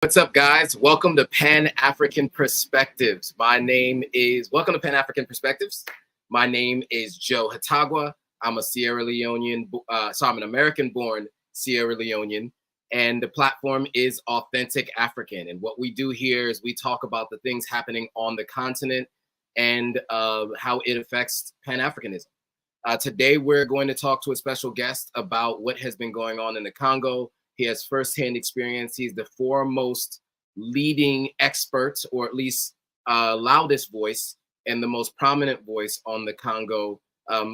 What's up, guys? Welcome to Pan-African Perspectives. Welcome to Pan-African Perspectives. My name is Joe Hatagwa. I'm a Sierra Leonean, I'm an American-born Sierra Leonean, and the platform is Authentic African. And what we do here is we talk about the things happening on the continent and how it affects Pan-Africanism. Today, we're going to talk to a special guest about what has been going on in the Congo. He has firsthand experience. He's the foremost leading expert, or at least loudest voice and the most prominent voice on the Congo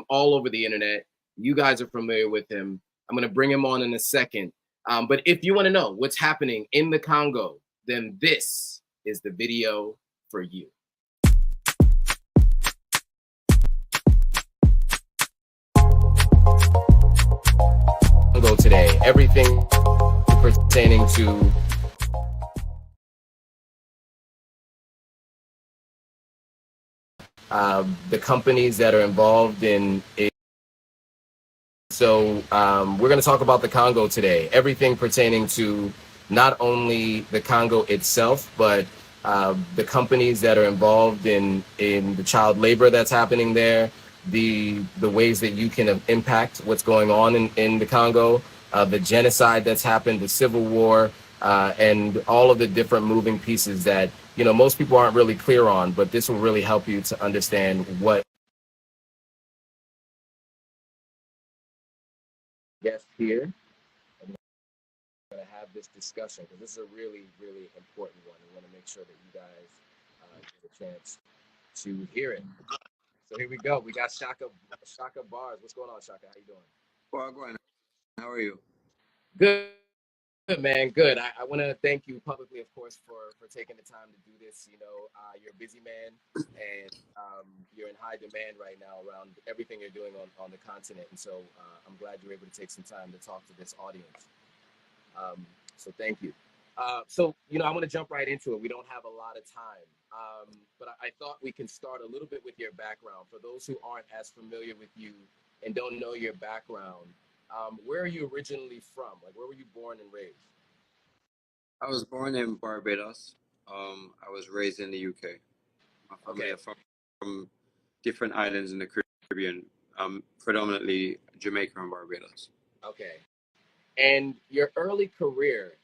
all over the internet. You guys are familiar with him. I'm going to bring him on in a second. But if you want to know what's happening in the Congo, then this is the video for you. Congo today, everything pertaining to the companies that are involved in it. So we're going to talk about the Congo today, everything pertaining to not only the Congo itself, but the companies that are involved in the child labor that's happening there, the ways that you can impact what's going on in the Congo, the genocide that's happened, the civil war, and all of the different moving pieces that, you know, most people aren't really clear on, but this will really help you to understand what guest here. I'm going to have this discussion because this is a really, really important one. We want to make sure that you guys get a chance to hear it. So here we go. We got CHAKABARS. What's going on, Shaka? How you doing? Well, go ahead. How are you? Good, man. Good. I want to thank you publicly, of course, for taking the time to do this. You know, you're a busy man, and you're in high demand right now around everything you're doing on the continent. And so I'm glad you're able to take some time to talk to this audience. So thank you. So, you know, I'm going to jump right into it. We don't have a lot of time, but I thought we can start a little bit with your background. For those who aren't as familiar with you and don't know your background, where are you originally from? Like, where were you born and raised? I was born in Barbados. I was raised in the UK. My family are from different islands in the Caribbean, predominantly Jamaica and Barbados. Okay. And your early career,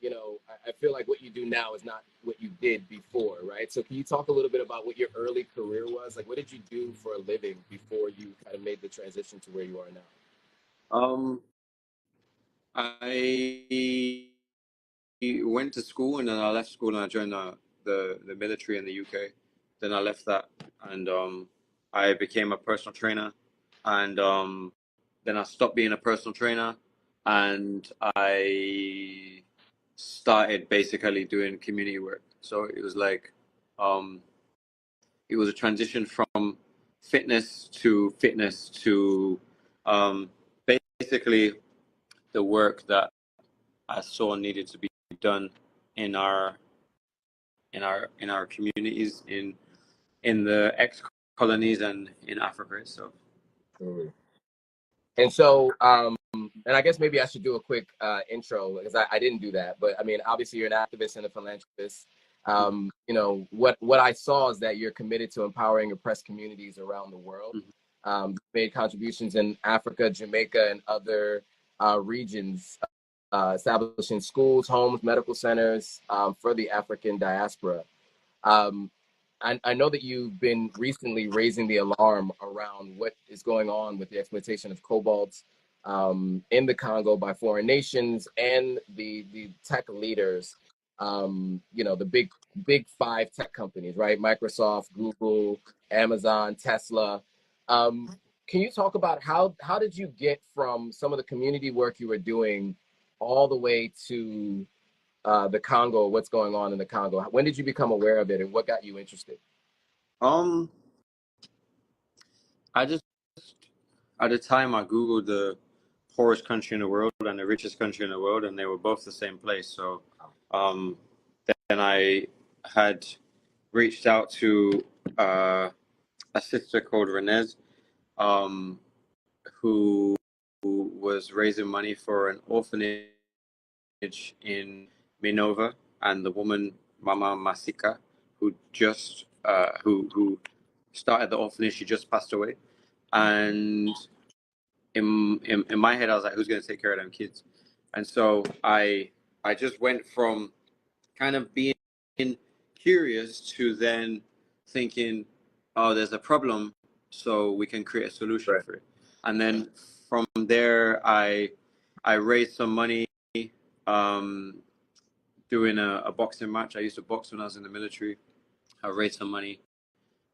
you know, I feel like what you do now is not what you did before, right? So can you talk a little bit about what your early career was? Like, what did you do for a living before you kind of made the transition to where you are now? I went to school and then I left school and I joined the military in the UK. Then I left that and I became a personal trainer. And then I stopped being a personal trainer and I started basically doing community work. So it was like, it was a transition from fitness to basically the work that I saw needed to be done in our communities in the ex-colonies and in Africa itself. And so, and I guess maybe I should do a quick intro because I didn't do that. But I mean, obviously, you're an activist and a philanthropist. You know, what I saw is that you're committed to empowering oppressed communities around the world. Made contributions in Africa, Jamaica, and other regions, establishing schools, homes, medical centers for the African diaspora. I know that you've been recently raising the alarm around what is going on with the exploitation of cobalt in the Congo by foreign nations and the tech leaders, you know, the big five tech companies, right? Microsoft, Google, Amazon, Tesla. Can you talk about how did you get from some of the community work you were doing all the way to the Congo, what's going on in the Congo? When did you become aware of it and what got you interested? I just, at the time I Googled the poorest country in the world and the richest country in the world, and they were both the same place. So then I had reached out to a sister called Renez, who was raising money for an orphanage in Minova, and the woman Mama Masika, who just who started the orphanage. She just passed away, and in my head, I was like, who's going to take care of them kids? And so I just went from kind of being curious to then thinking, oh, there's a problem, so we can create a solution for it. And then from there, I raised some money doing a boxing match. I used to box when I was in the military. I raised some money,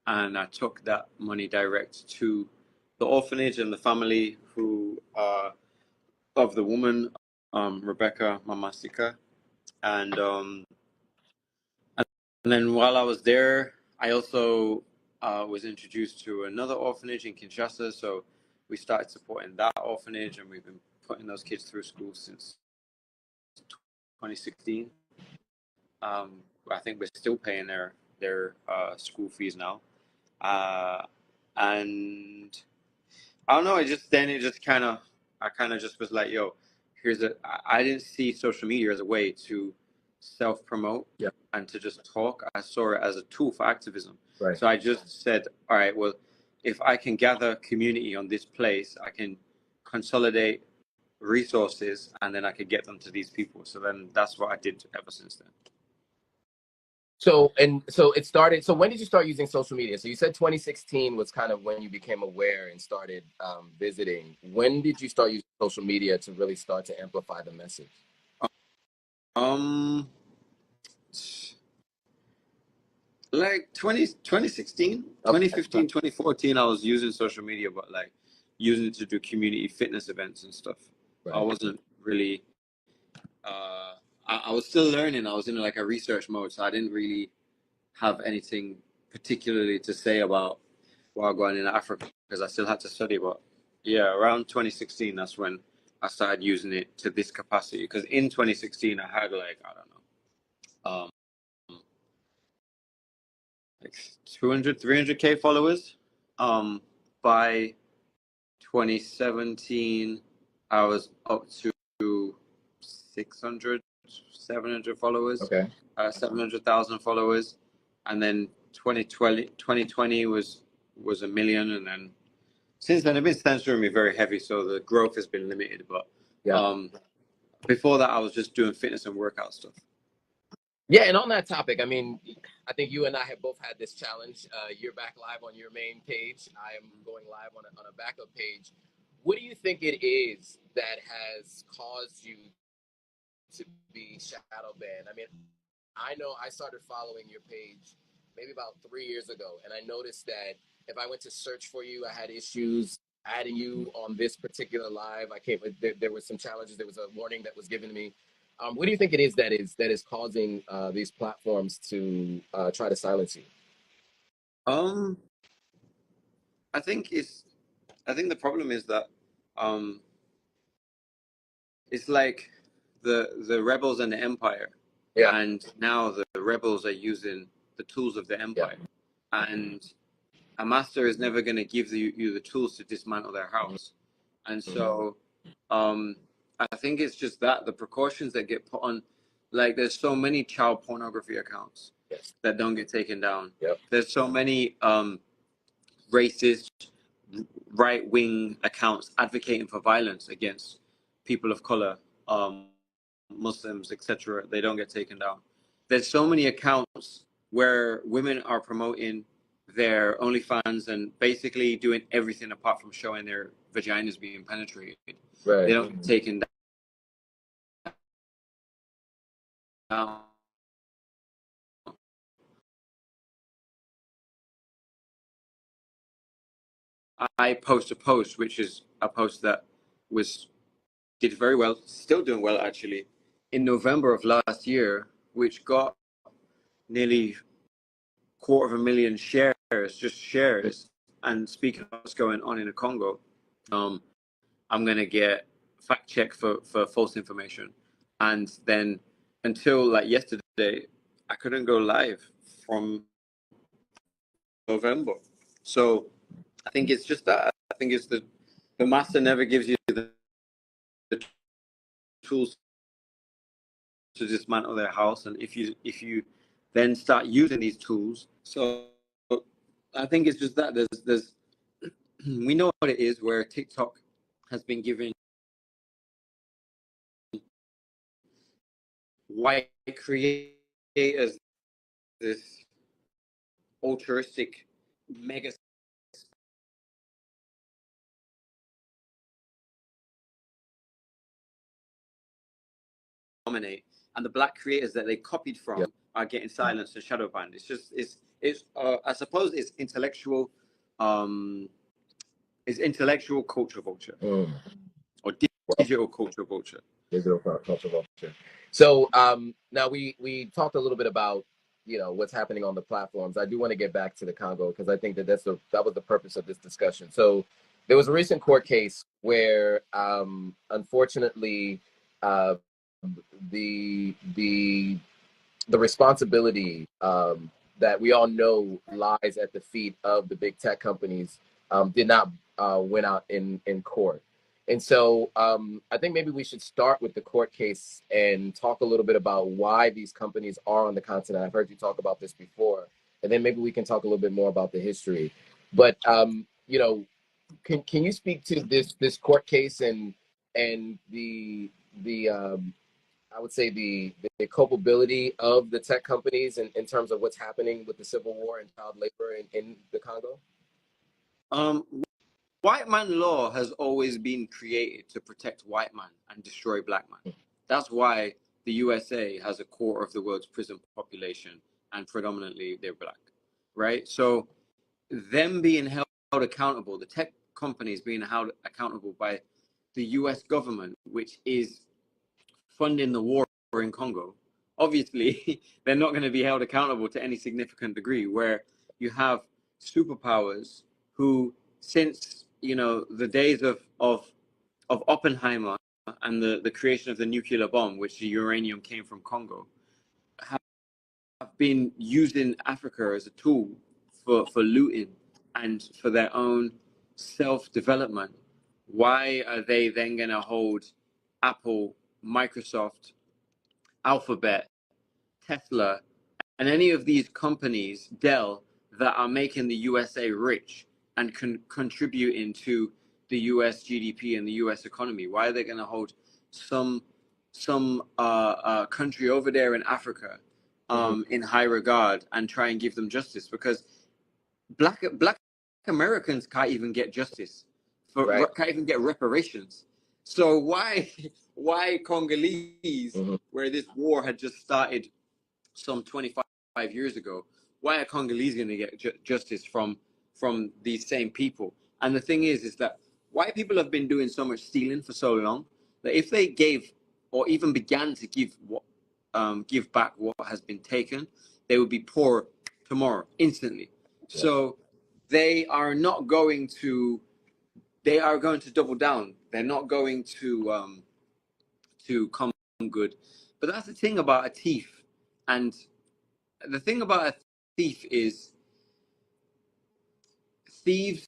and I took that money direct to the orphanage and the family who of the woman, Rebecca Mamasika, and then while I was there, I also was introduced to another orphanage in Kinshasa. So we started supporting that orphanage, and we've been putting those kids through school since 2016. I think we're still paying their school fees now, and I don't know. It just kind of I kind of just was like, yo, I didn't see social media as a way to self promote and to just talk. I saw it as a tool for activism. Right. So I just said, all right, well, if I can gather community on this place, I can consolidate resources, and then I could get them to these people. So then that's what I did ever since then. So it started. So when did you start using social media? So you said 2016 was kind of when you became aware and started visiting. When did you start using social media to really start to amplify the message? Like 2016, 2015, 2014, I was using social media, but like using it to do community fitness events and stuff. Right. I wasn't really, I was still learning. I was in like a research mode, so I didn't really have anything particularly to say about while going in Africa because I still had to study. But yeah, around 2016, that's when I started using it to this capacity. Because in 2016, I had like, I don't know, like 200, 300K followers. By 2017, I was up to 600, 700 followers. Okay. 700,000 followers. And then 2020 was a million. And then since then, they've been censoring me very heavy. So the growth has been limited. But before that, I was just doing fitness and workout stuff. Yeah, and on that topic, I mean, I think you and I have both had this challenge. You're back live on your main page. I am going live on a backup page. What do you think it is that has caused you to be shadow banned? I mean, I know I started following your page maybe about 3 years ago, and I noticed that if I went to search for you, I had issues adding you on this particular live. There were some challenges. There was a warning that was given to me. What do you think it is that is causing these platforms to try to silence you? I think the problem is that it's like the rebels and the empire, and now the rebels are using the tools of the empire, and a master is never going to give you the tools to dismantle their house, and so I think it's just that the precautions that get put on, like there's so many child pornography accounts that don't get taken down. There's so many racist right-wing accounts advocating for violence against people of color, Muslims, etc. They don't get taken down. There's so many accounts where women are promoting their OnlyFans and basically doing everything apart from showing their vaginas being penetrated. Right. They don't get taken down. I post a post, which is a post that did very well, still doing well actually, in November of last year, which got nearly 250,000 shares. And speaking of what's going on in the Congo, I'm gonna get fact checked for false information, and then until like yesterday, I couldn't go live from November. So I think it's just that. I think it's the master never gives you the tools to dismantle their house, and if you then start using these tools. So I think it's just that there's we know what it is, where TikTok has been giving white creators this altruistic mega dominate, and the black creators that they copied from are getting silenced and shadow banned. It's just it's I suppose it's intellectual culture vulture or digital culture vulture. Digital culture vulture. So now we talked a little bit about, you know, what's happening on the platforms. I do want to get back to the Congo because I think that that was the purpose of this discussion. So there was a recent court case where unfortunately the responsibility that we all know lies at the feet of the big tech companies did not win out in court. And so I think maybe we should start with the court case and talk a little bit about why these companies are on the continent. I've heard you talk about this before, and then maybe we can talk a little bit more about the history. But you know, can you speak to this court case and the I would say the culpability of the tech companies in terms of what's happening with the civil war and child labor in the Congo? White man law has always been created to protect white man and destroy black man. That's why the USA has a quarter of the world's prison population, and predominantly they're black, right? So them being held accountable, the tech companies being held accountable by the US government, which is funding the war in Congo, obviously they're not going to be held accountable to any significant degree, where you have superpowers who, since, you know, the days of Oppenheimer and the creation of the nuclear bomb, which the uranium came from Congo, have been using Africa as a tool for looting and for their own self-development. Why are they then going to hold Apple, Microsoft, Alphabet, Tesla, and any of these companies, Dell, that are making the USA rich and contributing to the US GDP and the US economy? Why are they going to hold some country over there in Africa in high regard and try and give them justice? Because black Americans can't even get justice, can't even get reparations. So why Congolese, where this war had just started some 25 years ago, why are Congolese going to get justice from these same people? And the thing is that white people have been doing so much stealing for so long that if they gave or even began to give back what has been taken, they would be poor tomorrow, instantly. Yeah. So they are not going to. They are going to double down. They're not going to come good. But that's the thing about a thief. And the thing about a thief is thieves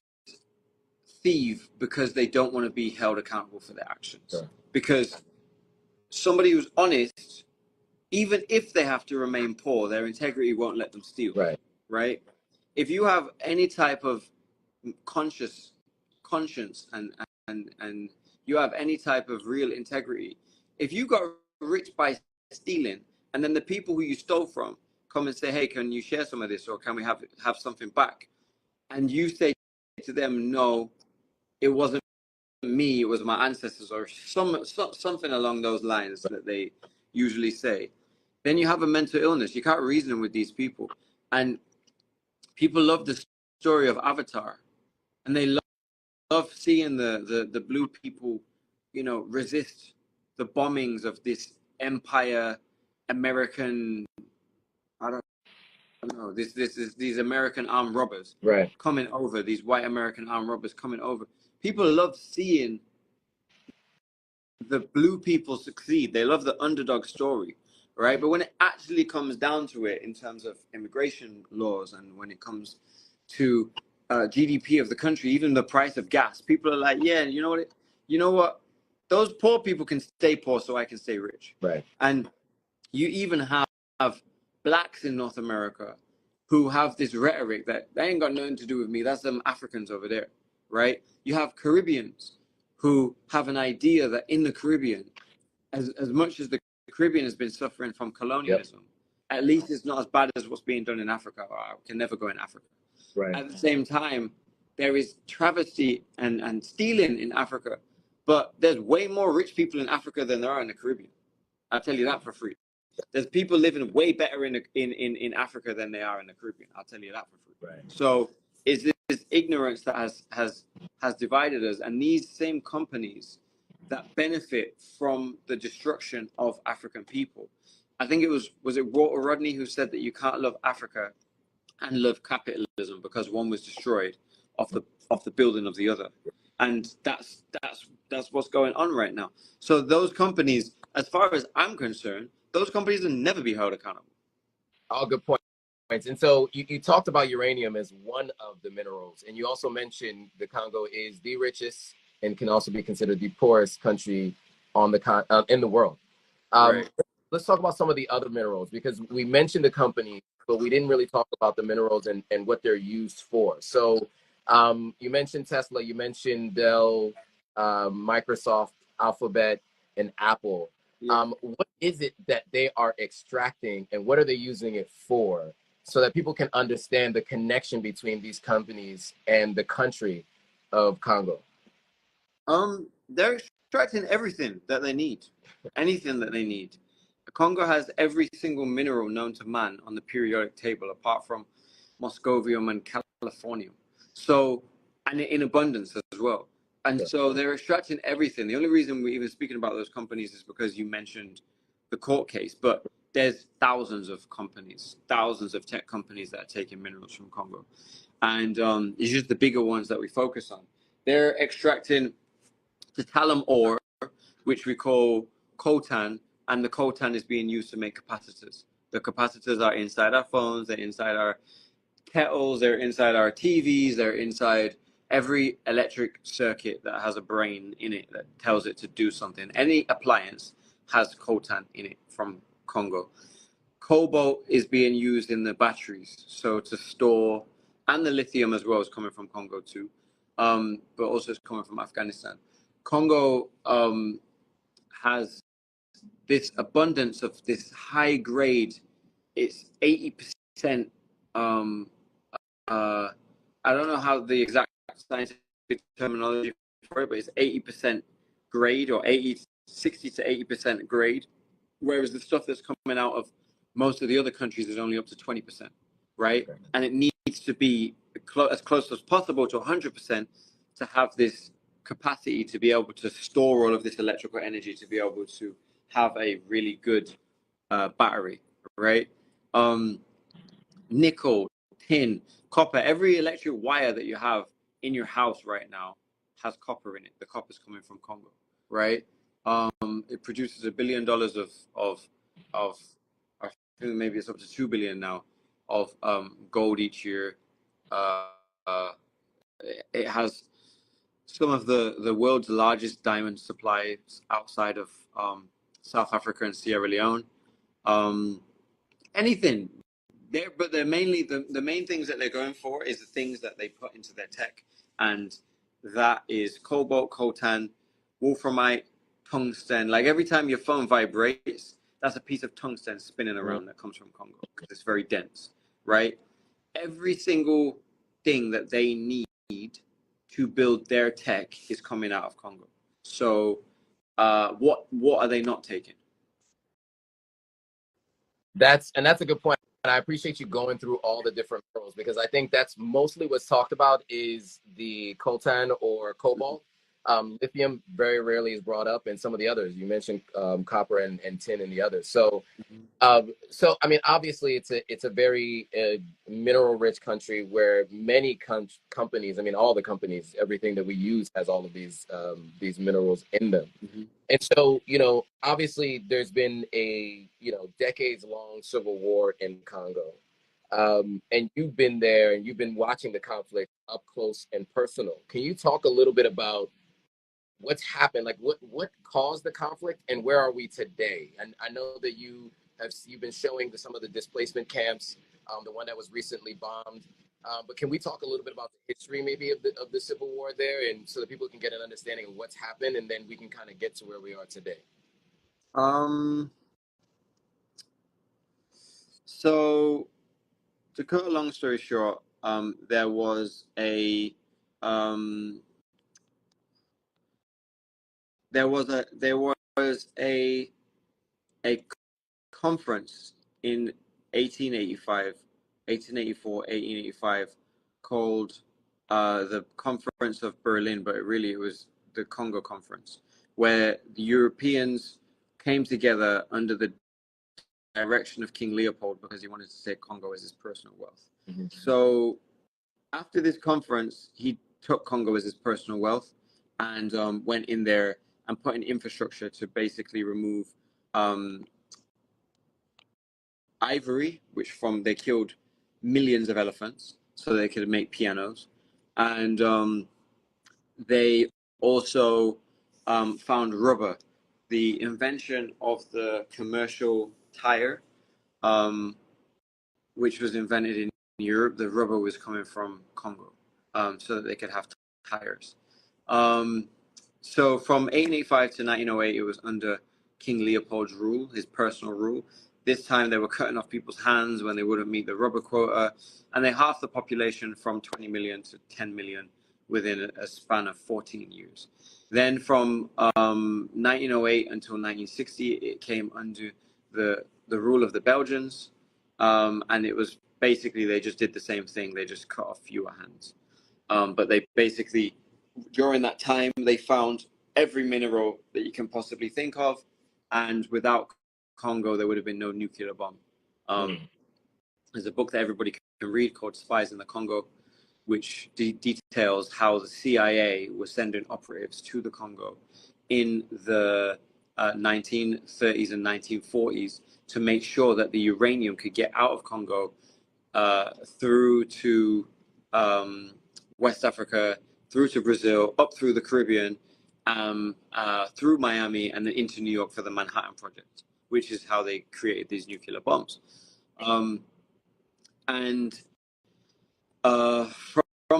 thieve because they don't want to be held accountable for their actions. Sure. Because somebody who's honest, even if they have to remain poor, their integrity won't let them steal. Right? If you have any type of conscience and you have any type of real integrity, if you got rich by stealing and then the people who you stole from come and say, hey, can you share some of this, or can we have something back? And you say to them, no, it wasn't me, it was my ancestors, or something along those lines that they usually say, then you have a mental illness. You can't reason with these people. And people love the story of Avatar, and they love seeing the blue people, you know, resist the bombings of this empire American, I don't know, these American armed robbers coming over, these white American armed robbers coming over. People love seeing the blue people succeed. They love the underdog story, right? But when it actually comes down to it, in terms of immigration laws, and when it comes to GDP of the country, even the price of gas, people are like, yeah, you know what? Those poor people can stay poor so I can stay rich. Right. And You even have blacks in North America who have this rhetoric that they ain't got nothing to do with me. That's them Africans over there, right? You have Caribbeans who have an idea that in the Caribbean, as much as the Caribbean has been suffering from colonialism, at least it's not as bad as what's being done in Africa. I can never go in Africa. Right. At the same time, there is travesty and stealing in Africa, but there's way more rich people in Africa than there are in the Caribbean. I'll tell you that for free. There's people living way better in Africa than they are in the Caribbean. I'll tell you that for free. Right. So it's this ignorance that has divided us, and these same companies that benefit from the destruction of African people. I think it was it Walter Rodney who said that you can't love Africa and love capitalism because one was destroyed off the building of the other, and that's what's going on right now. So those companies, as far as I'm concerned, those companies will never be held accountable. All good points. And so you talked about uranium as one of the minerals, and you also mentioned the Congo is the richest and can also be considered the poorest country on the in the world. Right. Let's talk about some of the other minerals, because we mentioned the company, but we didn't really talk about the minerals and what they're used for. So you mentioned Tesla, you mentioned Dell, Microsoft, Alphabet, and Apple. Yeah. What is it that they are extracting, and what are they using it for, so that people can understand the connection between these companies and the country of Congo? They're extracting everything that they need, anything that they need. Congo has every single mineral known to man on the periodic table, apart from moscovium and californium. So, and in abundance as well. And so they're extracting everything. The only reason we're even speaking about those companies is because you mentioned the court case, but there's thousands of companies, thousands of tech companies that are taking minerals from Congo. And it's just the bigger ones that we focus on. They're extracting the talum ore, which we call coltan, and the coltan is being used to make capacitors. The capacitors are inside our phones, they're inside our kettles, they're inside our TVs, they're inside every electric circuit that has a brain in it that tells it to do something. Any appliance has coltan in it from Congo. Cobalt is being used in the batteries, so to store, and the lithium as well is coming from Congo too, but also it's coming from Afghanistan. Congo has this abundance of this high grade. It's 80%. I don't know how the exact scientific terminology for it, but it's 80% grade, or 60 to 80% grade, whereas the stuff that's coming out of most of the other countries is only up to 20%, right? And it needs to be as close as possible to 100% to have this capacity to be able to store all of this electrical energy, to be able to have a really good battery, right? Nickel, tin, copper, every electric wire that you have in your house right now has copper in it. The copper's coming from Congo, right? It produces $1 billion of I think maybe it's up to 2 billion now of gold each year. It has some of the world's largest diamond supplies outside of South Africa and Sierra Leone. Anything there, but they're mainly the main things that they're going for is the things that they put into their tech, and that is cobalt, coltan, wolframite, tungsten. Like every time your phone vibrates, that's a piece of tungsten spinning around that comes from Congo because it's very dense, right? Every single thing that they need to build their tech is coming out of Congo. So, what are they not taking? That's a good point. And I appreciate you going through all the different minerals, because I think that's mostly what's talked about is the coltan or cobalt. Lithium very rarely is brought up, and some of the others you mentioned, copper and tin and the others. So I mean, obviously it's a very mineral rich country where many companies, I mean, all the companies, everything that we use has all of these minerals in them. And so, obviously there's been a, decades long civil war in Congo. And you've been there and you've been watching the conflict up close and personal. Can you talk a little bit about what's happened? Like what caused the conflict and where are we today? And I know that you you've been showing some of the displacement camps, the one that was recently bombed. But can we talk a little bit about the history maybe of the Civil War there, and so that people can get an understanding of what's happened, and then we can kind of get to where we are today? So to cut a long story short, there was a a conference in 1885, 1884, 1885, called the Conference of Berlin, but it was the Congo Conference, where the Europeans came together under the direction of King Leopold because he wanted to take Congo as his personal wealth. Mm-hmm. So after this conference, he took Congo as his personal wealth and went in there and put in infrastructure to basically remove ivory, which they killed millions of elephants so they could make pianos. And they also found rubber. The invention of the commercial tire, which was invented in Europe, the rubber was coming from Congo, so that they could have tires. So from 1885 to 1908, it was under King Leopold's rule, his personal rule. This time they were cutting off people's hands when they wouldn't meet the rubber quota, and they halved the population from 20 million to 10 million within a span of 14 years. Then from 1908 until 1960, it came under the rule of the Belgians, and it was basically, they just did the same thing. They just cut off fewer hands. But they basically, during that time, they found every mineral that you can possibly think of, and without Congo, there would have been no nuclear bomb. There's a book that everybody can read called Spies in the Congo, which details how the CIA was sending operatives to the Congo in the 1930s and 1940s to make sure that the uranium could get out of Congo through to West Africa, through to Brazil, up through the Caribbean, through Miami, and then into New York for the Manhattan Project, which is how they created these nuclear bombs. From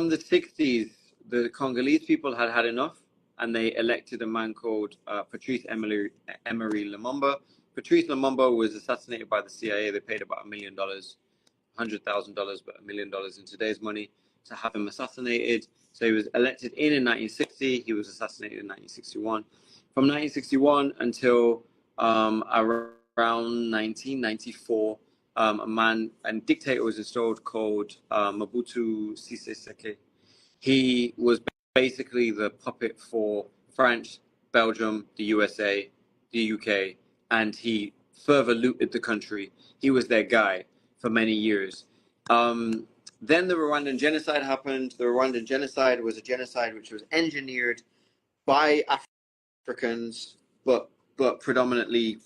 the 60s, the Congolese people had had enough, and they elected a man called Patrice Emery Lumumba. Patrice Lumumba was assassinated by the CIA. They paid about $1 million, $100,000, but $1 million in today's money, to have him assassinated. So he was elected in 1960. He was assassinated in 1961. From 1961 until around 1994, a dictator was installed called Mobutu Sese Seke. He was basically the puppet for France, Belgium, the USA, the UK, and he further looted the country. He was their guy for many years. Then the Rwandan genocide happened. The Rwandan genocide was a genocide which was engineered by Africans, but predominantly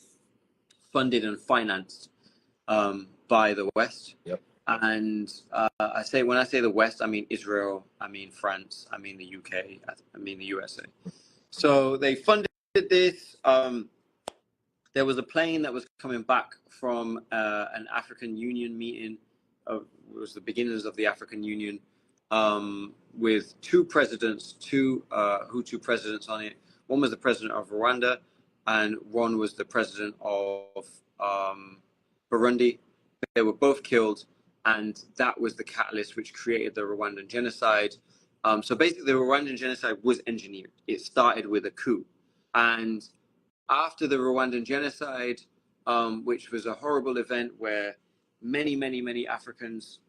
funded and financed by the West. Yep. And when I say the West, I mean Israel, I mean France, I mean the UK, I mean the USA. So they funded this. There was a plane that was coming back from an African Union meeting. It was the beginnings of the African Union, with two Hutu presidents on it. One was the president of Rwanda, and one was the president of Burundi. They were both killed, and that was the catalyst which created the Rwandan genocide. So basically, the Rwandan genocide was engineered. It started with a coup. And after the Rwandan genocide, which was a horrible event where many Africans,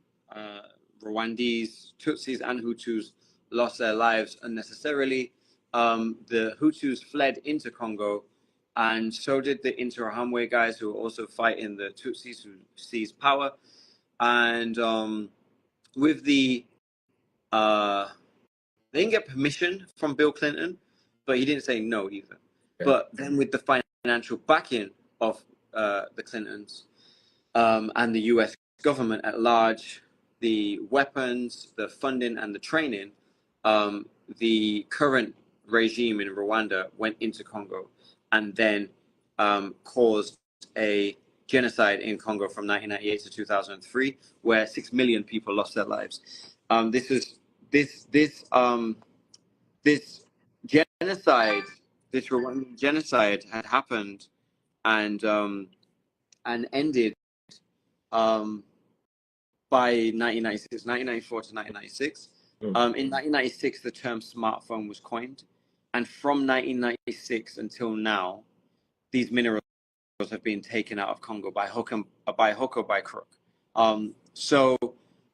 Rwandese, Tutsis, and Hutus lost their lives unnecessarily, the Hutus fled into Congo, and so did the Interahamwe guys, who were also fighting the Tutsis who seized power. And with they didn't get permission from Bill Clinton, but he didn't say no either. Okay. But then with the financial backing of the Clintons and the US government at large, the weapons, the funding, and the training, the current regime in Rwanda went into Congo and then caused a genocide in Congo from 1998 to 2003, where 6 million people lost their lives. This genocide, this Rwandan genocide, had happened and ended um, by 1996, 1994 to 1996. In 1996, the term smartphone was coined, and from 1996 until now, these minerals have been taken out of Congo by hook or by crook. So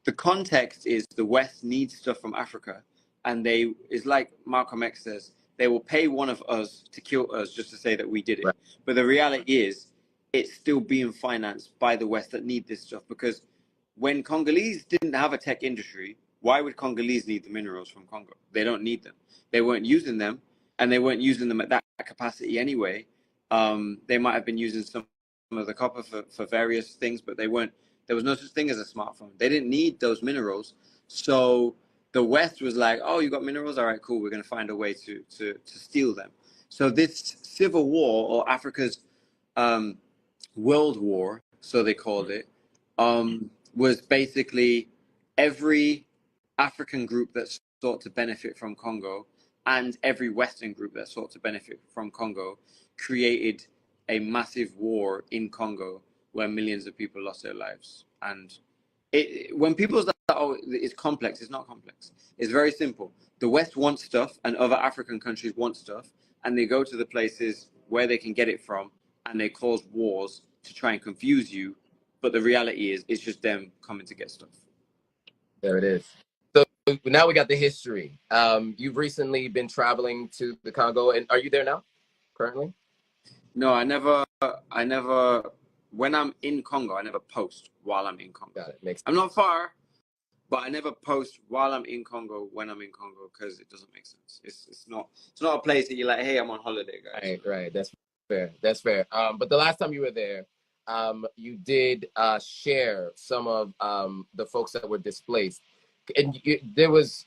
the context is the West needs stuff from Africa, and it's like Malcolm X says, they will pay one of us to kill us just to say that we did it. Right. But the reality is, it's still being financed by the West that need this stuff, because when Congolese didn't have a tech industry, why would Congolese need the minerals from Congo? They don't need them. They weren't using them, and they weren't using them at that capacity anyway. They might have been using some of the copper for various things, but there was no such thing as a smartphone. They didn't need those minerals. So the West was like, oh, you got minerals? All right, cool. We're going to find a way to steal them. So this civil war, or Africa's world war, so they called it, was basically every African group that sought to benefit from Congo and every Western group that sought to benefit from Congo created a massive war in Congo where millions of people lost their lives. And when people say, oh, it's complex, it's not complex. It's very simple. The West wants stuff and other African countries want stuff, and they go to the places where they can get it from, and they cause wars to try and confuse you. But the reality is, it's just them coming to get stuff. There it is. So now we got the history. You've recently been traveling to the Congo, and are you there now, currently? No, I never. When I'm in Congo, I never post while I'm in Congo. Got it. Makes sense. I'm not far, but I never post while I'm in Congo when I'm in Congo, because it doesn't make sense. It's not a place that you're like, hey, I'm on holiday, guys. Right. That's fair. But the last time you were there, you did share some of the folks that were displaced, and there was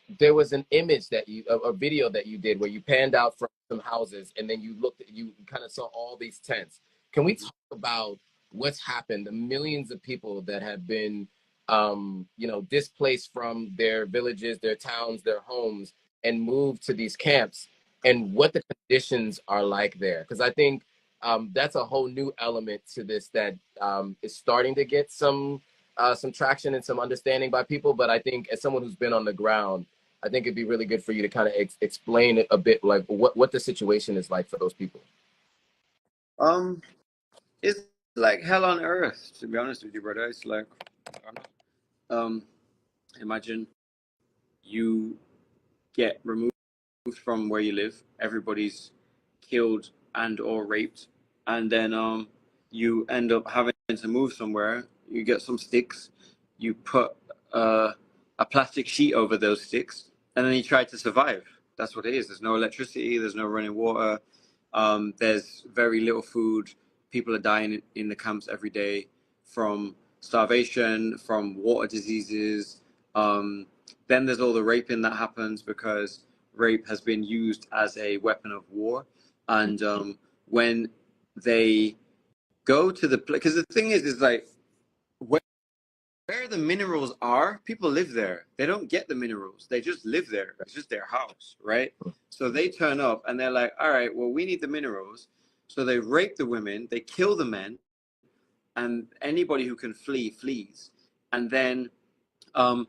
an image that a video that you did where you panned out from some houses, and then you kind of saw all these tents. Can we talk about what's happened? The millions of people that have been displaced from their villages, their towns, their homes, and moved to these camps, and what the conditions are like there. Because I think that's a whole new element to this that is starting to get some traction and some understanding by people. But I think as someone who's been on the ground, I think it'd be really good for you to kind of explain it a bit, like what the situation is like for those people. It's like hell on earth, to be honest with you, brother. It's like, imagine you get removed from where you live, everybody's killed and or raped, and then you end up having to move somewhere. You get some sticks, you put a plastic sheet over those sticks, and then you try to survive. That's what it is. There's no electricity, there's no running water, there's very little food. People are dying in the camps every day from starvation, from water diseases. Then there's all the raping that happens, because rape has been used as a weapon of war. And when they go to because the thing is like, where the minerals are, people live there. They don't get the minerals. They just live there. It's just their house, right? So they turn up and they're like, all right, well, we need the minerals. So they rape the women, they kill the men, and anybody who can flee, flees. And then the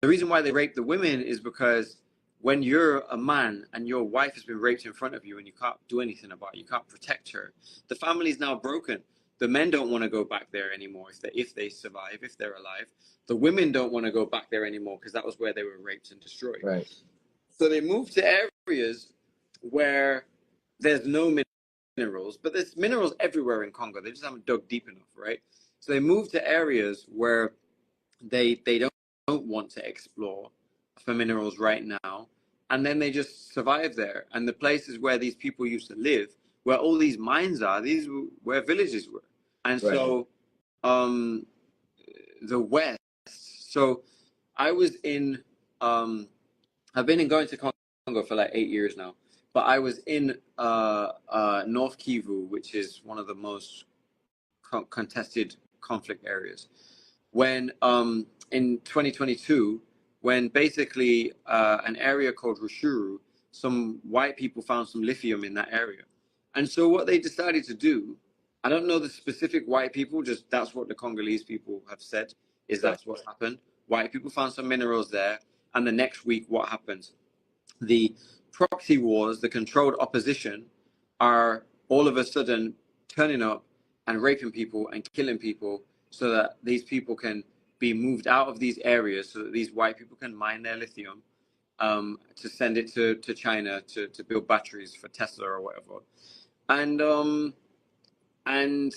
reason why they rape the women is because when you're a man and your wife has been raped in front of you and you can't do anything about it, you can't protect her, the family's now broken. The men don't want to go back there anymore if they survive, if they're alive. The women don't want to go back there anymore, because that was where they were raped and destroyed. Right. So they move to areas where there's no minerals, but there's minerals everywhere in Congo. They just haven't dug deep enough, right? So they move to areas where they don't want to explore for minerals right now, and then they just survive there. And the places where these people used to live, where all these mines are, these were where villages were. And right. So the West, so I was in I've been going to Congo for like 8 years now, but I was in North Kivu, which is one of the most contested conflict areas. When in 2022, when basically an area called Rushuru, some white people found some lithium in that area. And so what they decided to do, I don't know the specific white people, just that's what the Congolese people have said, is that's what happened. White people found some minerals there. And the next week, what happens? The proxy wars, the controlled opposition, are all of a sudden turning up and raping people and killing people so that these people can be moved out of these areas so that these white people can mine their lithium to send it to China to build batteries for Tesla or whatever. And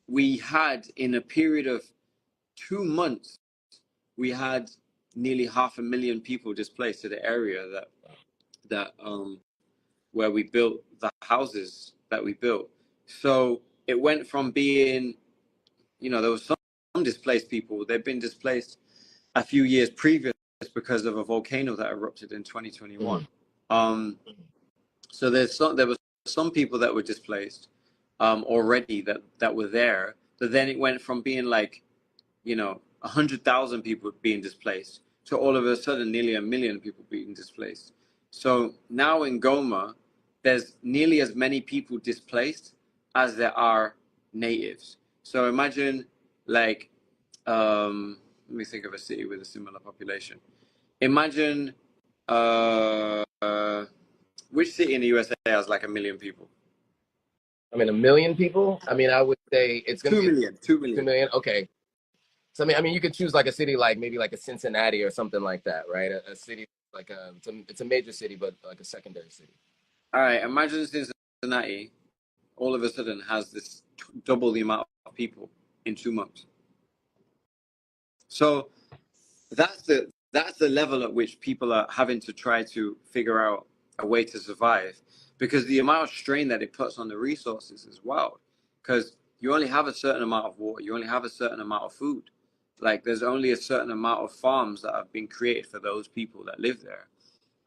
we had, in a period of 2 months, we had nearly 500,000 people displaced to the area that where we built the houses that we built. So it went from being, there was some displaced people. They've been displaced a few years previous because of a volcano that erupted in 2021. So there were some people that were displaced already that were there. But then it went from being like, 100,000 people being displaced to all of a sudden nearly 1 million people being displaced. So now in Goma, there's nearly as many people displaced as there are natives. So imagine let me think of a city with a similar population. Imagine which city in the USA has like 1 million people? I mean, 1 million people? I mean, I would say it's going to be 2 million. 2 million. 2 million? Okay. So, I mean, you could choose like a city like maybe like a Cincinnati or something like that, right? A city like it's a major city, but like a secondary city. All right. Imagine Cincinnati all of a sudden has this double the amount of people in 2 months. So that's the level at which people are having to try to figure out a way to survive, because the amount of strain that it puts on the resources is wild. Because you only have a certain amount of water, you only have a certain amount of food. Like there's only a certain amount of farms that have been created for those people that live there,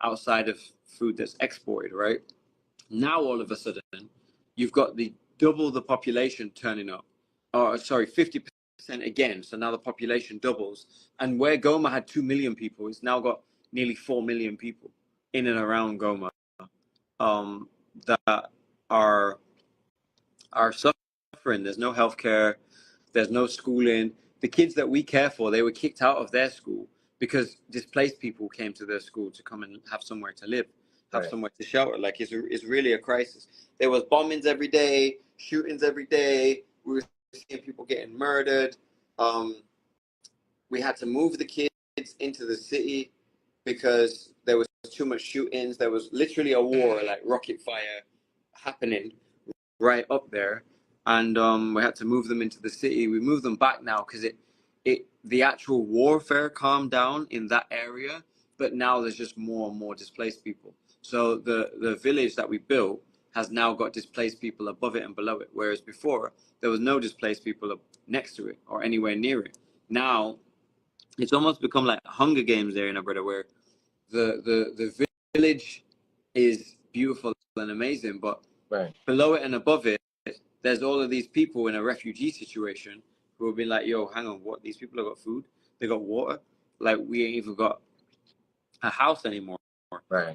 outside of food that's exported, right? Now all of a sudden, you've got the double the population turning up, or sorry, 50% again. So now the population doubles, and where Goma had 2 million people, it's now got nearly 4 million people in and around Goma that are suffering. There's no healthcare, there's no schooling. The kids that we care for, they were kicked out of their school because displaced people came to their school to come and have somewhere to live, have somewhere to shelter. Like it's really a crisis. There was bombings every day, shootings every day. We were seeing people getting murdered. We had to move the kids into the city because there was too much shootings. There was literally a war, like rocket fire, happening right up there, and we had to move them into the city. We moved them back now because the actual warfare calmed down in that area, but now there's just more and more displaced people. So the village that we built has now got displaced people above it and below it, whereas before there was no displaced people next to it or anywhere near it. Now it's almost become like Hunger Games there, brother, where the village is beautiful and amazing, but below it and above it, there's all of these people in a refugee situation who have been like, yo, hang on, what? These people have got food, they got water, like we ain't even got a house anymore.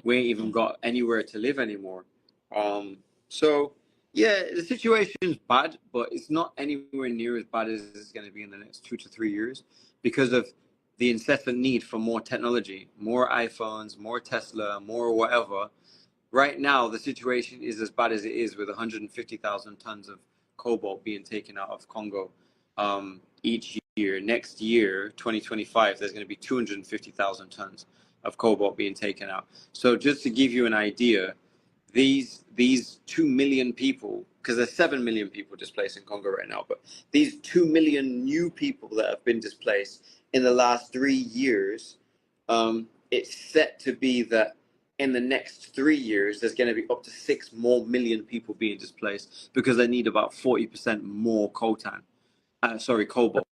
We ain't even got anywhere to live anymore. So yeah, the situation's bad, but it's not anywhere near as bad as it's going to be in the next 2 to 3 years because of the incessant need for more technology, more iPhones, more Tesla, more whatever. Right now, the situation is as bad as it is, with 150,000 tons of cobalt being taken out of Congo each year. Next year, 2025, there's going to be 250,000 tons of cobalt being taken out. So just to give you an idea, these 2 million people, because there's 7 million people displaced in Congo right now, but these 2 million new people that have been displaced in the last 3 years, it's set to be that in the next 3 years, there's going to be up to 6 more million people being displaced because they need about 40% more coltan. Cobalt.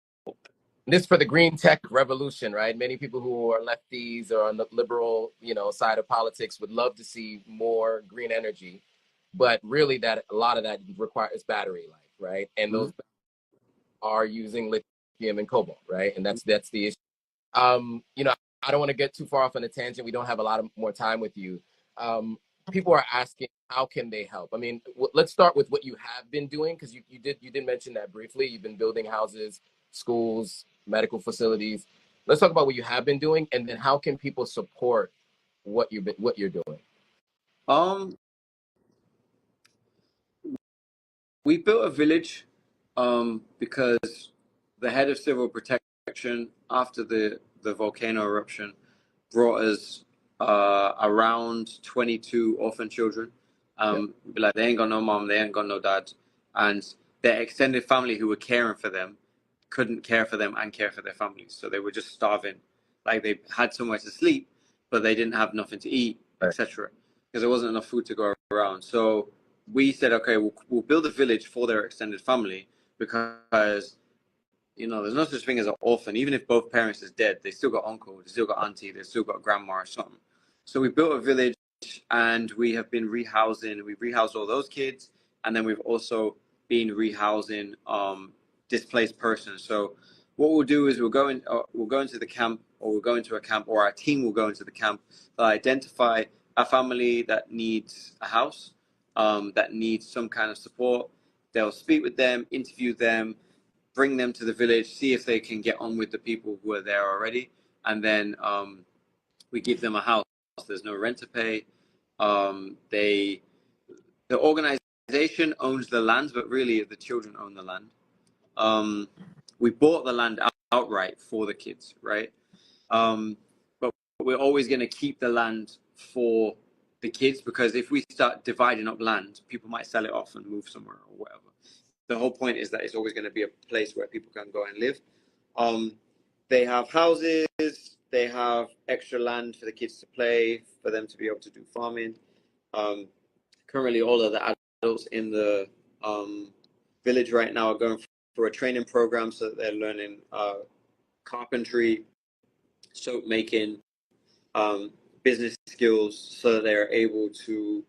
This for the green tech revolution, right? Many people who are lefties or on the liberal, side of politics would love to see more green energy, but really that a lot of that requires battery life, right? And those are using lithium and cobalt, right? And that's the issue. You know, I don't want to get too far off on a tangent. We don't have a lot of more time with you. People are asking, how can they help? I mean, let's start with what you have been doing, because you did mention that briefly. You've been building houses, schools, medical facilities. Let's talk about what you have been doing, and then how can people support what you're doing? We built a village because the head of civil protection after the volcano eruption brought us around 22 orphan children. Like, they ain't got no mom, they ain't got no dad, and their extended family who were caring for them couldn't care for them and care for their families, so they were just starving. Like, they had somewhere to sleep, but they didn't have nothing to eat, etc., because there wasn't enough food to go around. So we said, okay, we'll build a village for their extended family, because, you know, there's no such thing as an orphan. Even if both parents is dead, they still got uncle, they still got auntie, they still got grandma or something. So we built a village, and we have been rehousing. We've rehoused all those kids, and then we've also been rehousing displaced persons. So what we'll do is we'll go into the camp, or we'll go into a camp, or our team will go into the camp. They'll identify a family that needs a house, that needs some kind of support. They'll speak with them, interview them, bring them to the village, see if they can get on with the people who are there already, and then we give them a house. There's no rent to pay. The organization owns the land, but really the children own the land. We bought the land outright for the kids, right? But we're always going to keep the land for the kids, because if we start dividing up land, people might sell it off and move somewhere or whatever. The whole point is that it's always going to be a place where people can go and live. They have houses, they have extra land for the kids to play, for them to be able to do farming. Currently, all of the adults in the village right now are going for a training program, so that they're learning carpentry, soap making, business skills, so that they're able to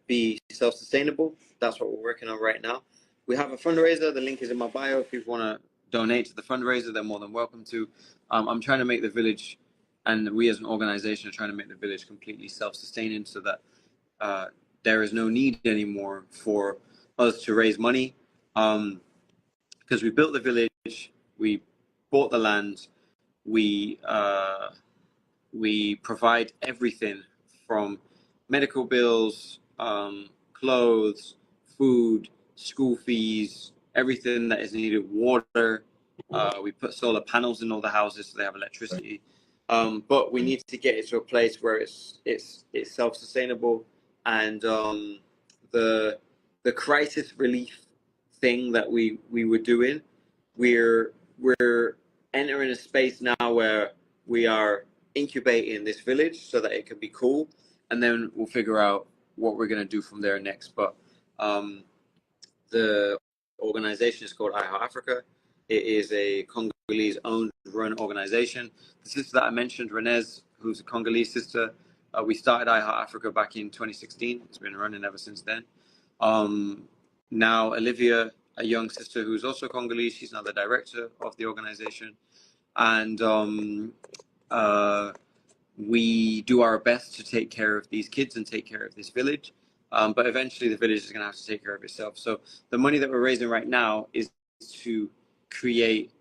be self-sustainable. That's what we're working on right now. We have a fundraiser. The link is in my bio. If people want to donate to the fundraiser, they're more than welcome to. I'm trying to make the village, and we as an organization are trying to make the village completely self-sustaining, so that there is no need anymore for us to raise money. Because we built the village, we bought the land, we provide everything from medical bills, clothes, food, school fees, everything that is needed, water. We put solar panels in all the houses so they have electricity. But we need to get it to a place where it's self-sustainable, and the crisis relief thing that we were doing, we're entering a space now where we are incubating this village so that it can be cool, and then we'll figure out what we're going to do from there next. But the organization is called iHeart Africa. It is a Congolese owned run organization. The sister that I mentioned, Renez, who's a Congolese sister, we started iHeart Africa back in 2016. It's been running ever since then. Now Olivia, a young sister who's also Congolese, she's now the director of the organization. And we do our best to take care of these kids and take care of this village. But eventually the village is going to have to take care of itself. So the money that we're raising right now is to create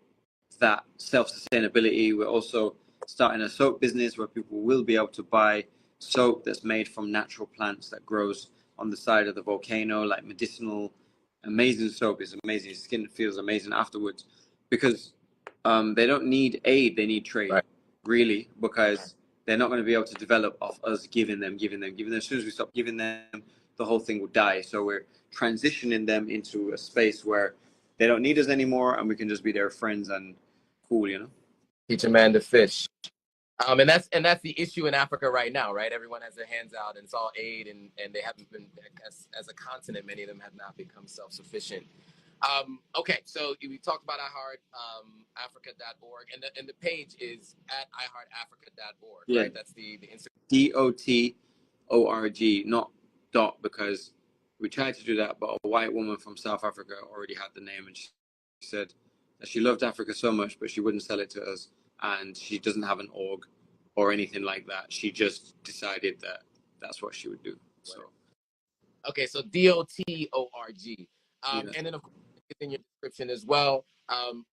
that self-sustainability. We're also starting a soap business where people will be able to buy soap that's made from natural plants that grows on the side of the volcano, like medicinal, amazing soap. Is amazing. Skin feels amazing afterwards, because they don't need aid, they need trade, right? Really, because they're not going to be able to develop off us giving them. As soon as we stop giving them, the whole thing will die. So we're transitioning them into a space where they don't need us anymore, and we can just be their friends and cool, you know. Teach a man to fish. And that's the issue in Africa right now, right? Everyone has their hands out, and it's all aid, and they haven't been, as a continent, many of them have not become self-sufficient. Okay, so we talked about iHeartAfrica.org, and the page is at iHeartAfrica.org, yeah, right? That's the Instagram. DOTORG, not dot, because we tried to do that, but a white woman from South Africa already had the name, and she said that she loved Africa so much, but she wouldn't sell it to us, and she doesn't have an org or anything like that. She just decided that that's what she would do. So. Okay, so DOTORG. Yeah. And then, of course, it's in your description as well.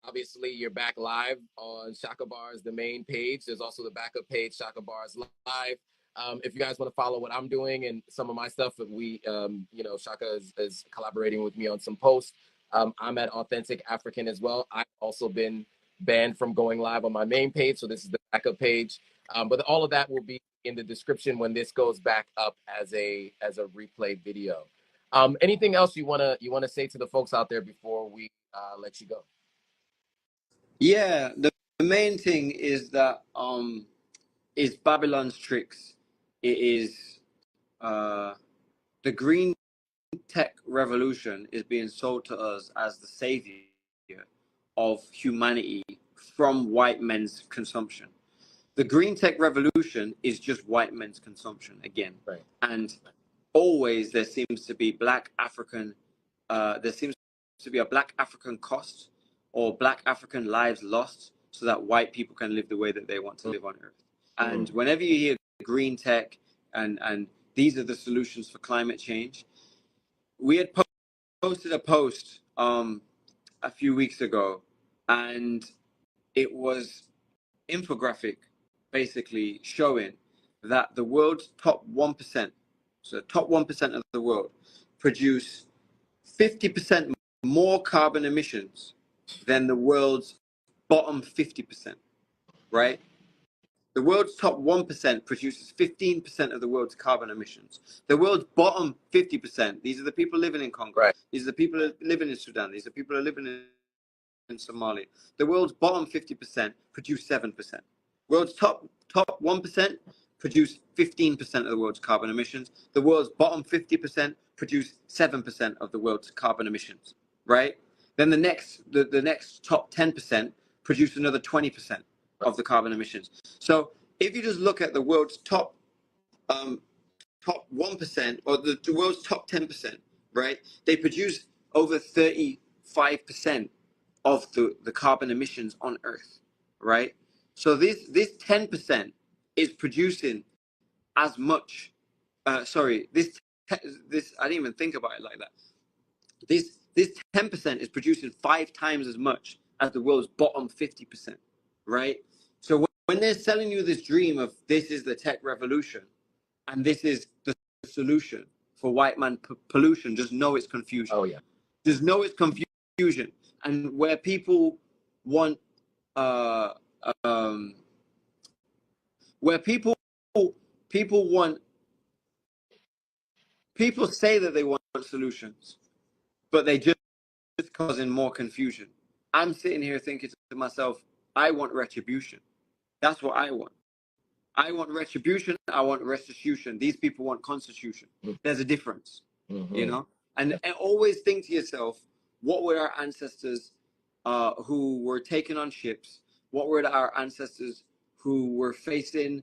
Obviously, you're back live on CHAKABARS, the main page. There's also the backup page, CHAKABARS Live. If you guys want to follow what I'm doing and some of my stuff, we, Shaka is collaborating with me on some posts. I'm at Authentic African as well. I've also been banned from going live on my main page, so this is the backup page. But all of that will be in the description when this goes back up as a replay video. Anything else you wanna say to the folks out there before we let you go? Yeah, the main thing is that is Babylon's tricks. It is the green tech revolution is being sold to us as the savior of humanity from white men's consumption. The green tech revolution is just white men's consumption again. Right. And always there seems to be black African, there seems to be a black African cost or black African lives lost so that white people can live the way that they want to live on earth. And whenever you hear green tech and these are the solutions for climate change, we had posted a post a few weeks ago, and it was infographic basically showing that the world's top 1%, so the top 1% of the world, produce 50% more carbon emissions than the world's bottom 50%, right? The world's top 1% produces 15% of the world's carbon emissions. The world's bottom 50%, these are the people living in Congo. Right. These are the people living in Sudan. These are people living in Somalia. The world's bottom 50% produce 7%. World's top 1% produce 15% of the world's carbon emissions. The world's bottom 50% produce 7% of the world's carbon emissions, right? Then the next top 10% produce another 20% of the carbon emissions. So if you just look at the world's top 1% or the world's top 10%, right? They produce over 35% of the carbon emissions on Earth, right? So this 10% is producing as much. This I didn't even think about it like that. This 10% is producing 5 times as much as the world's bottom 50%, right? So when they're selling you this dream of this is the tech revolution and this is the solution for white man pollution, just know it's confusion. Oh yeah. Just know it's confusion. And where people want where people want, people say that they want solutions, but they just causing more confusion. I'm sitting here thinking to myself, I want retribution. That's what I want. I want retribution. I want restitution. These people want constitution. There's a difference, you know? And always think to yourself, what were our ancestors who were taken on ships? What were our ancestors who were facing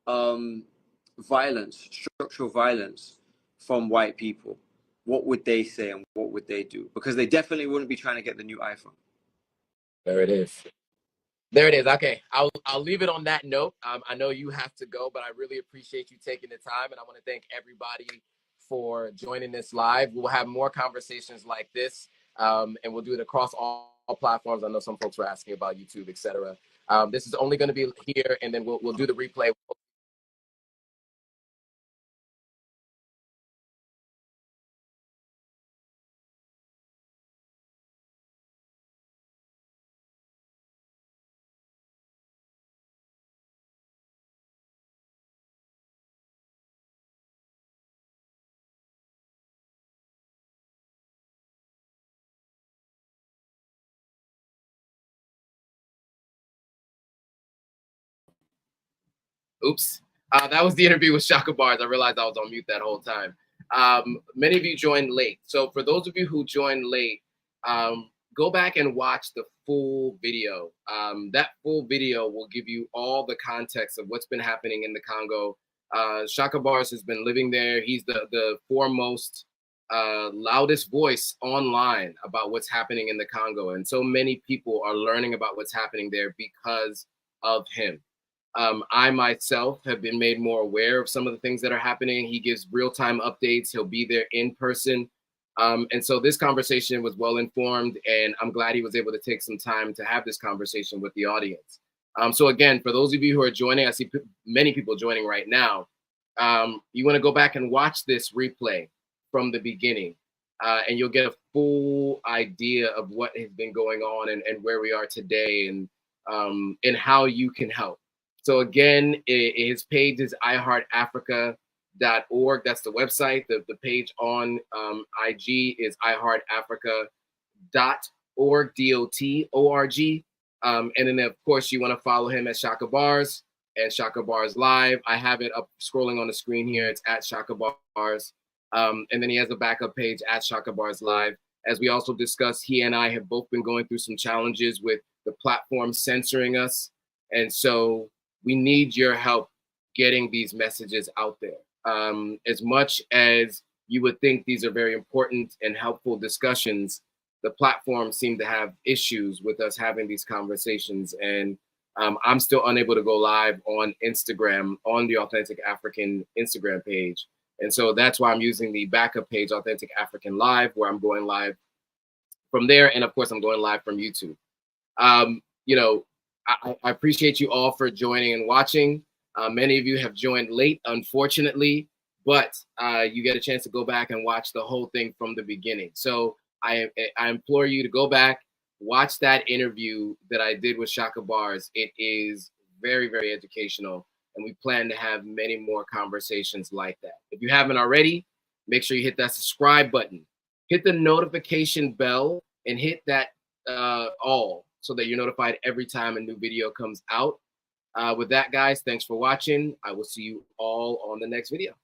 violence, structural violence from white people? What would they say and what would they do? Because they definitely wouldn't be trying to get the new iPhone. There it is. There it is. Okay, I'll leave it on that note. I know you have to go, but I really appreciate you taking the time, and I want to thank everybody for joining this live. We'll have more conversations like this, and we'll do it across all platforms. I know some folks were asking about YouTube, etc. This is only going to be here, and then we'll do the replay. Oops. That was the interview with CHAKABARS. I realized I was on mute that whole time. Many of you joined late. So for those of you who joined late, go back and watch the full video. That full video will give you all the context of what's been happening in the Congo. CHAKABARS has been living there. He's the foremost loudest voice online about what's happening in the Congo. And so many people are learning about what's happening there because of him. I myself have been made more aware of some of the things that are happening. He gives real-time updates. He'll be there in person. And so this conversation was well informed, and I'm glad he was able to take some time to have this conversation with the audience. So again, for those of you who are joining, I see many people joining right now. You want to go back and watch this replay from the beginning, and you'll get a full idea of what has been going on and where we are today, and how you can help. So again, his page is iHeartAfrica.org. That's the website. The page on IG is iHeartAfrica.org, DOT-ORG. And then, of course, you want to follow him at CHAKABARS and CHAKABARS Live. I have it up scrolling on the screen here. It's at CHAKABARS. And then he has a backup page at CHAKABARS Live. As we also discussed, he and I have both been going through some challenges with the platform censoring us. And so we need your help getting these messages out there. As much as you would think these are very important and helpful discussions, the platforms seem to have issues with us having these conversations. And I'm still unable to go live on Instagram, on the Authentic African Instagram page. And so that's why I'm using the backup page, Authentic African Live, where I'm going live from there. And of course, I'm going live from YouTube. You know, I appreciate you all for joining and watching. Many of you have joined late, unfortunately, but you get a chance to go back and watch the whole thing from the beginning. So I implore you to go back, watch that interview that I did with CHAKABARS. It is very, very educational, and we plan to have many more conversations like that. If you haven't already, make sure you hit that subscribe button, hit the notification bell, and hit that all, so that you're notified every time a new video comes out. With that, guys, thanks for watching. I will see you all on the next video.